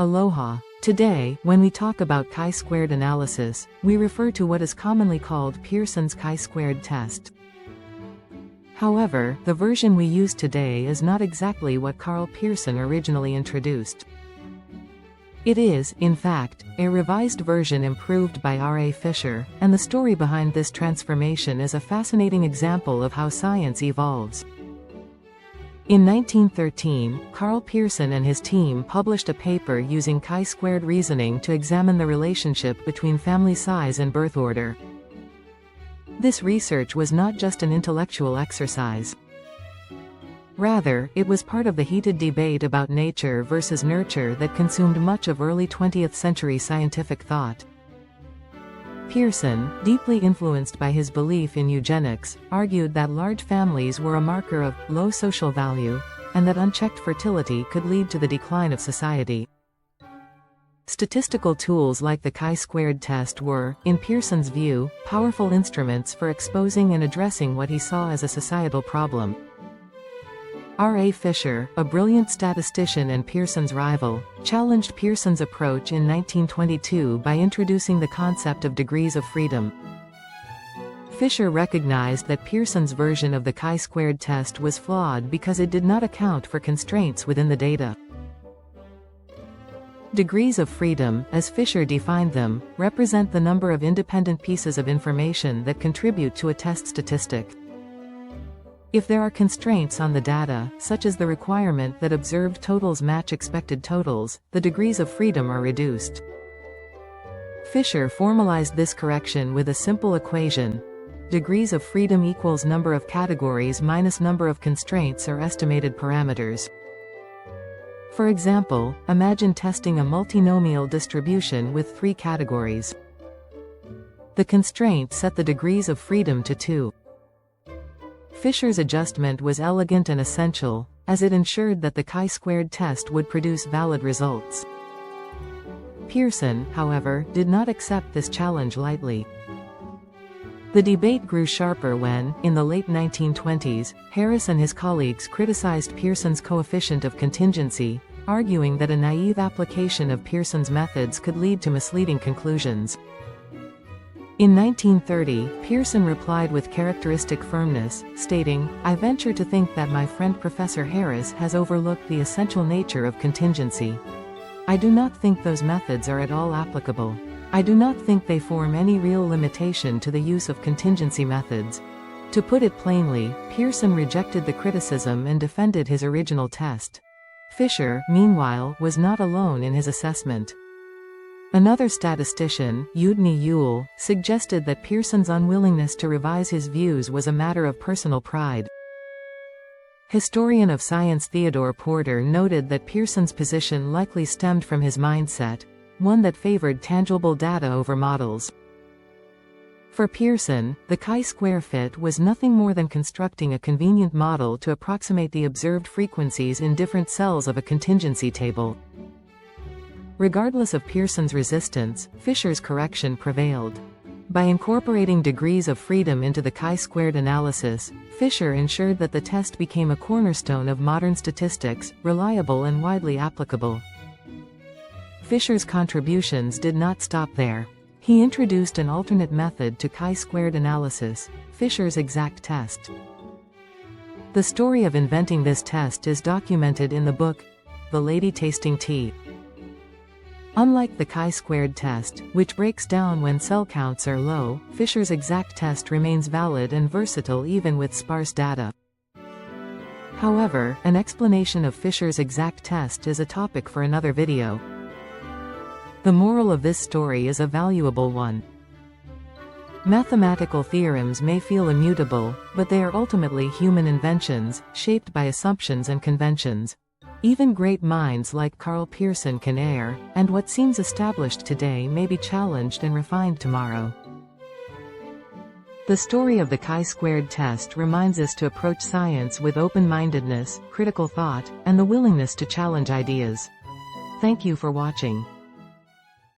Aloha. Today, when we talk about chi-squared analysis, we refer to what is commonly called Pearson's chi-squared test. However, the version we use today is not exactly what Karl Pearson originally introduced. It is, in fact, a revised version improved by R. Fisher, and the story behind this transformation is a fascinating example of how science evolves. In 1913, Karl Pearson and his team published a paper using chi-squared reasoning to examine the relationship between family size and birth order. This research was not just an intellectual exercise. Rather, it was part of the heated debate about nature versus nurture that consumed much of early 20th century scientific thought. Pearson, deeply influenced by his belief in eugenics, argued that large families were a marker of low social value, and that unchecked fertility could lead to the decline of society. Statistical tools like the chi-squared test were, in Pearson's view, powerful instruments for exposing and addressing what he saw as a societal problem. R. Fisher, a brilliant statistician and Pearson's rival, challenged Pearson's approach in 1922 by introducing the concept of degrees of freedom. Fisher recognized that Pearson's version of the chi-squared test was flawed because it did not account for constraints within the data. Degrees of freedom, as Fisher defined them, represent the number of independent pieces of information that contribute to a test statistic. If there are constraints on the data, such as the requirement that observed totals match expected totals, the degrees of freedom are reduced. Fisher formalized this correction with a simple equation: degrees of freedom equals number of categories minus number of constraints or estimated parameters. For example, imagine testing a multinomial distribution with 3 categories. The constraint set the degrees of freedom to 2. Fisher's adjustment was elegant and essential, as it ensured that the chi-squared test would produce valid results. Pearson, however, did not accept this challenge lightly. The debate grew sharper when, in the late 1920s, Harris and his colleagues criticized Pearson's coefficient of contingency, arguing that a naive application of Pearson's methods could lead to misleading conclusions. In 1930, Pearson replied with characteristic firmness, stating, "I venture to think that my friend Professor Harris has overlooked the essential nature of contingency. I do not think those methods are at all applicable. I do not think they form any real limitation to the use of contingency methods." To put it plainly, Pearson rejected the criticism and defended his original test. Fisher, meanwhile, was not alone in his assessment. Another statistician, Eudny Ewell, suggested that Pearson's unwillingness to revise his views was a matter of personal pride. Historian of science Theodore Porter noted that Pearson's position likely stemmed from his mindset, one that favored tangible data over models. For Pearson, the chi-square fit was nothing more than constructing a convenient model to approximate the observed frequencies in different cells of a contingency table. Regardless of Pearson's resistance, Fisher's correction prevailed. By incorporating degrees of freedom into the chi-squared analysis, Fisher ensured that the test became a cornerstone of modern statistics, reliable and widely applicable. Fisher's contributions did not stop there. He introduced an alternate method to chi-squared analysis, Fisher's exact test. The story of inventing this test is documented in the book, The Lady Tasting Tea. Unlike the chi-squared test, which breaks down when cell counts are low, Fisher's exact test remains valid and versatile even with sparse data. However, an explanation of Fisher's exact test is a topic for another video. The moral of this story is a valuable one. Mathematical theorems may feel immutable, but they are ultimately human inventions, shaped by assumptions and conventions. Even great minds like Karl Pearson can err, and what seems established today may be challenged and refined tomorrow. The story of the chi-squared test reminds us to approach science with open-mindedness, critical thought, and the willingness to challenge ideas. Thank you for watching.